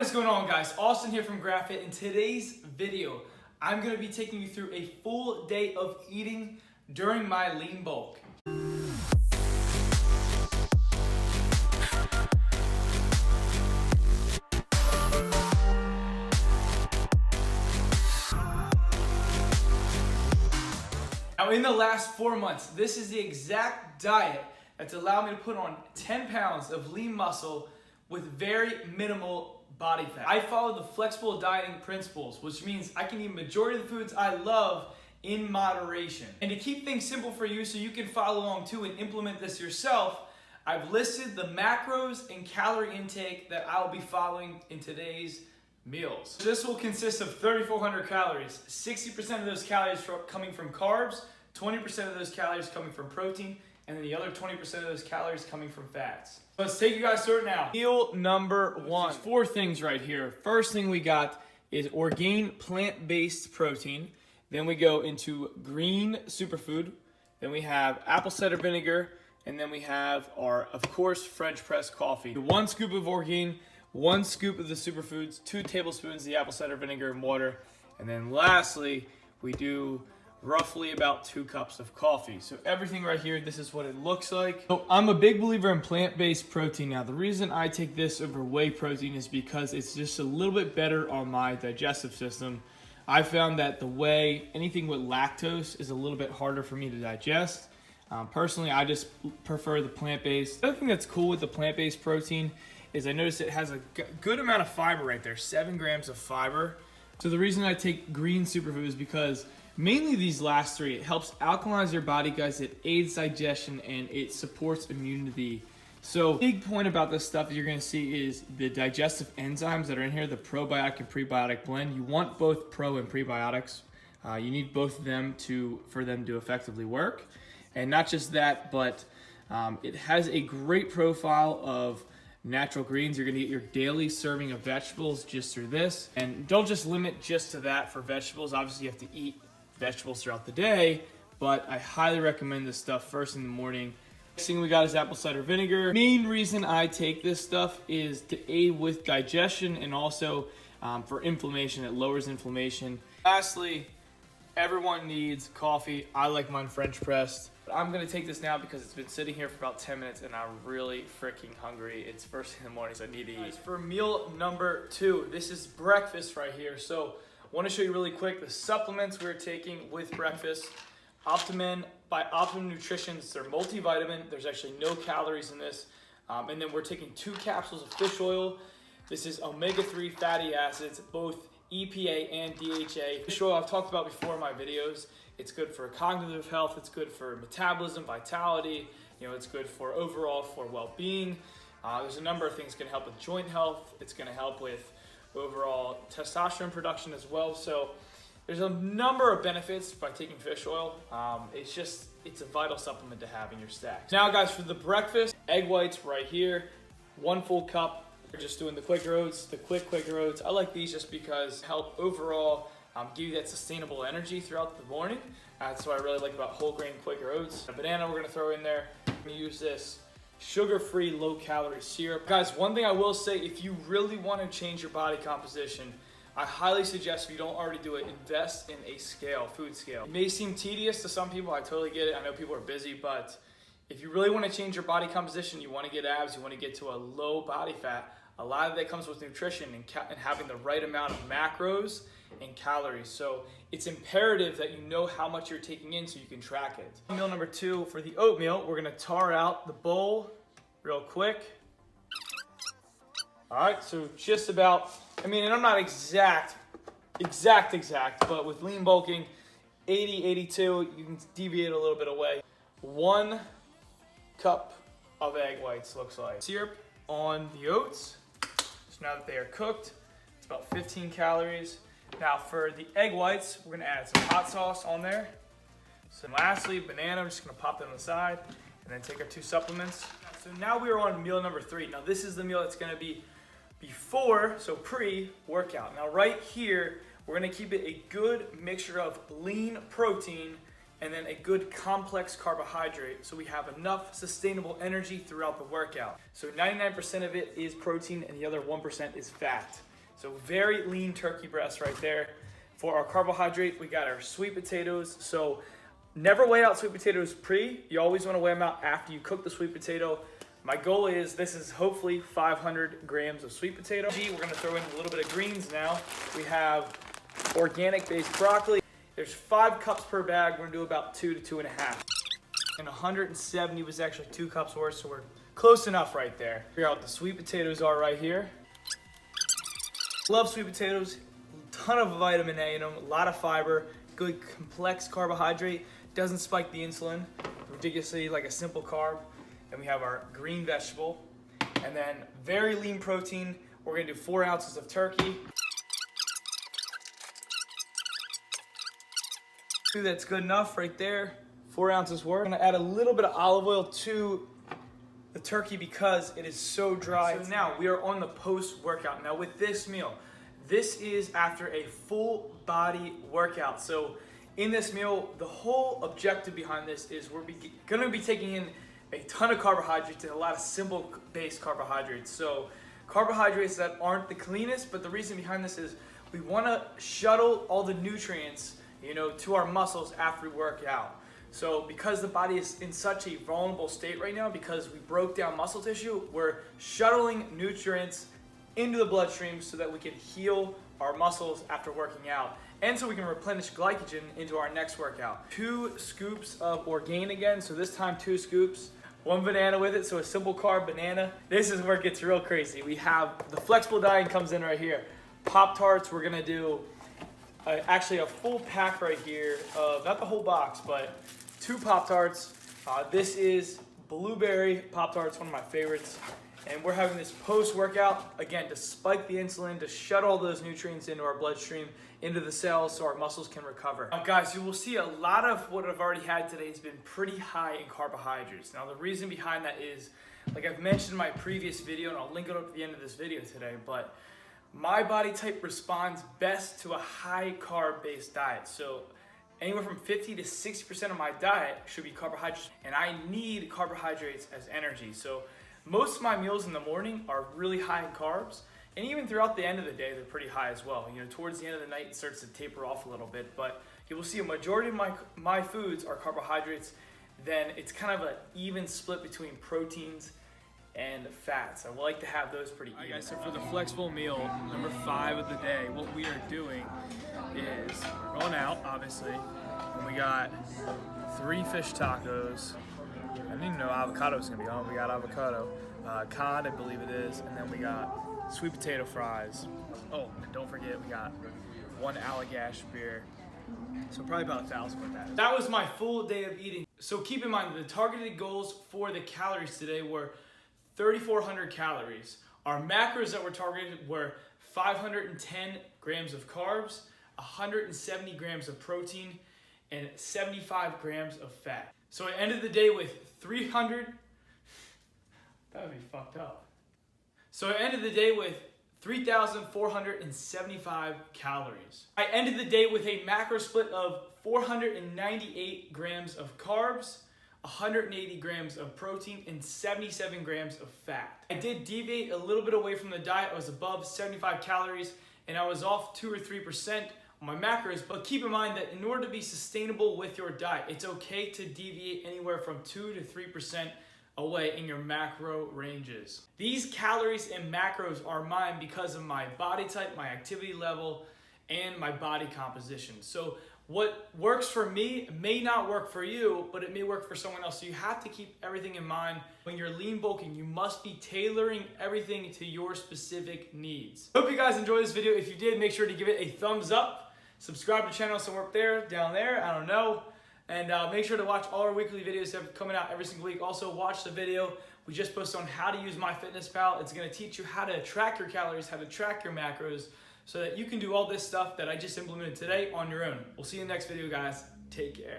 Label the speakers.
Speaker 1: What's going on, guys? Austin here from GraphIt. In today's video, I'm going to be taking you through a full day of eating during my lean bulk. Now, in the last 4 months, this is the exact diet that's allowed me to put on 10 pounds of lean muscle with very minimal body fat. I follow the flexible dieting principles, which means I can eat majority of the foods I love in moderation. And to keep things simple for you so you can follow along too and implement this yourself, I've listed the macros and calorie intake that I'll be following in today's meals. This will consist of 3,400 calories, 60% of those calories coming from carbs, 20% of those calories coming from protein, and then the other 20% of those calories coming from fats. Let's take you guys through it now. Meal number one. There's 4 things right here. First thing we got is Orgain plant-based protein. Then we go into green superfood. Then we have apple cider vinegar. And then we have our, of course, French press coffee. 1 scoop of Orgain, 1 scoop of the superfoods, 2 tablespoons of the apple cider vinegar and water. And then lastly, we do roughly about 2 cups of coffee. So everything right here, this is what it looks like. So I'm a big believer in plant-based protein. Now, the reason I take this over whey protein is because it's just a little bit better on my digestive system. I found that the whey, anything with lactose, is a little bit harder for me to digest. Personally, I just prefer the plant-based. The other thing that's cool with the plant-based protein is I noticed it has a good amount of fiber right there, 7 grams of fiber. So the reason I take green superfood is because mainly these last 3, it helps alkalinize your body, guys. It aids digestion and it supports immunity. So big point about this stuff that you're gonna see is the digestive enzymes that are in here, the probiotic and prebiotic blend. You want both pro and prebiotics. You need both of them for them to effectively work. And not just that, but it has a great profile of natural greens. You're gonna get your daily serving of vegetables just through this. And don't just limit just to that for vegetables. Obviously, you have to eat vegetables throughout the day, but I highly recommend this stuff first in the morning. Next thing we got is apple cider vinegar. Main reason I take this stuff is to aid with digestion and also for inflammation. It lowers inflammation. Lastly, everyone needs coffee. I like mine French pressed. I'm gonna take this now because it's been sitting here for about 10 minutes and I'm really freaking hungry. It's first thing in the morning, so I need to eat. For meal number 2, this is breakfast right here. So I want to show you really quick the supplements we're taking with breakfast. Optimen by Optimum Nutrition. It's their multivitamin. There's actually no calories in this. And then we're taking 2 capsules of fish oil. This is omega-3 fatty acids, both EPA and DHA. Fish oil I've talked about before in my videos. It's good for cognitive health. It's good for metabolism, vitality. It's good for overall for well-being. There's a number of things that can help with joint health. It's going to help with overall testosterone production as well. So there's a number of benefits by taking fish oil. It's a vital supplement to have in your stack. Now, guys, for the breakfast, egg whites right here, 1 full cup. We're just doing the Quaker Oats, the Quaker Oats. I like these just because help overall give you that sustainable energy throughout the morning. That's what I really like about whole grain Quaker Oats. A banana we're gonna throw in there. I'm gonna use this sugar-free, low-calorie syrup. Guys, one thing I will say, if you really want to change your body composition, I highly suggest, if you don't already do it, invest in a scale, food scale. It may seem tedious to some people, I totally get it. I know people are busy, but if you really want to change your body composition, you want to get abs, you want to get to a low body fat, a lot of that comes with nutrition and having the right amount of macros and calories. So it's imperative that you know how much you're taking in so you can track it. Meal number 2, for the oatmeal, we're gonna tar out the bowl real quick. All right, so just about, and I'm not exact, but with lean bulking, 80, 82, you can deviate a little bit away. 1 cup of egg whites looks like. Syrup on the oats. So now that they are cooked, it's about 15 calories. Now for the egg whites, we're gonna add some hot sauce on there. So lastly, banana, I'm just gonna pop them on the side and then take our 2 supplements. So now we are on meal number 3. Now this is the meal that's gonna be before, so pre-workout. Now right here, we're gonna keep it a good mixture of lean protein and then a good complex carbohydrate so we have enough sustainable energy throughout the workout. So 99% of it is protein and the other 1% is fat. So very lean turkey breast right there. For our carbohydrate, we got our sweet potatoes. So never weigh out sweet potatoes pre. You always want to weigh them out after you cook the sweet potato. My goal is, this is hopefully 500 grams of sweet potato. We're gonna throw in a little bit of greens now. We have organic based broccoli. There's 5 cups per bag. We're gonna do about 2 to 2.5. And 170 was actually 2 cups worth, so we're close enough right there. Figure out what the sweet potatoes are right here. Love sweet potatoes, ton of vitamin A in them, a lot of fiber, good complex carbohydrate, doesn't spike the insulin, ridiculously like a simple carb. And we have our green vegetable, and then very lean protein. We're gonna do 4 ounces of turkey. That's good enough right there, 4 ounces worth. I'm gonna add a little bit of olive oil to the turkey because it is so dry. So now we are on the post-workout. Now with this meal, this is after a full body workout. So in this meal, the whole objective behind this is we're gonna be taking in a ton of carbohydrates and a lot of simple based carbohydrates. So carbohydrates that aren't the cleanest, but the reason behind this is we wanna shuttle all the nutrients, to our muscles after we work out. So because the body is in such a vulnerable state right now, because we broke down muscle tissue, we're shuttling nutrients into the bloodstream so that we can heal our muscles after working out. And so we can replenish glycogen into our next workout. 2 scoops of Orgain again, so this time 2 scoops. 1 banana with it, so a simple carb banana. This is where it gets real crazy. We have the flexible diet comes in right here. Pop-Tarts, we're gonna do actually a full pack right here, not the whole box, but 2 Pop-Tarts. This is blueberry Pop-Tarts, one of my favorites. And we're having this post-workout, again, to spike the insulin, to shut all those nutrients into our bloodstream, into the cells so our muscles can recover. Now guys, you will see a lot of what I've already had today has been pretty high in carbohydrates. Now the reason behind that is, like I've mentioned in my previous video, and I'll link it up at the end of this video today, but my body type responds best to a high carb based diet. So anywhere from 50 to 60% of my diet should be carbohydrates, and I need carbohydrates as energy. So most of my meals in the morning are really high in carbs, and even throughout the end of the day, they're pretty high as well. Towards the end of the night, it starts to taper off a little bit, but you will see a majority of my foods are carbohydrates. Then it's kind of an even split between proteins and fats. I like to have those pretty even. Alright guys, so for the flexible meal, number 5 of the day, what we are doing is we're going out, obviously, and we got 3 fish tacos. I didn't even know avocado was gonna be on. We got avocado, cod, I believe it is, and then we got sweet potato fries. Oh, and don't forget, we got 1 Allagash beer. So probably about 1,000 with that. That was my full day of eating. So keep in mind, the targeted goals for the calories today were 3,400 calories. Our macros that were targeted were 510 grams of carbs, 170 grams of protein, and 75 grams of fat. So I ended the day with 300, that would be fucked up. So I ended the day with 3,475 calories. I ended the day with a macro split of 498 grams of carbs, 180 grams of protein, and 77 grams of fat. I did deviate a little bit away from the diet. I was above 75 calories, and I was off 2 or 3% on my macros, but keep in mind that in order to be sustainable with your diet, it's okay to deviate anywhere from 2 to 3% away in your macro ranges. These calories and macros are mine because of my body type, my activity level, and my body composition. So what works for me may not work for you, but it may work for someone else. So you have to keep everything in mind. When you're lean bulking, you must be tailoring everything to your specific needs. Hope you guys enjoyed this video. If you did, make sure to give it a thumbs up. Subscribe to the channel somewhere up there, down there, I don't know. And make sure to watch all our weekly videos that are coming out every single week. Also watch the video we just posted on how to use MyFitnessPal. It's gonna teach you how to track your calories, how to track your macros, so that you can do all this stuff that I just implemented today on your own. We'll see you in the next video, guys. Take care.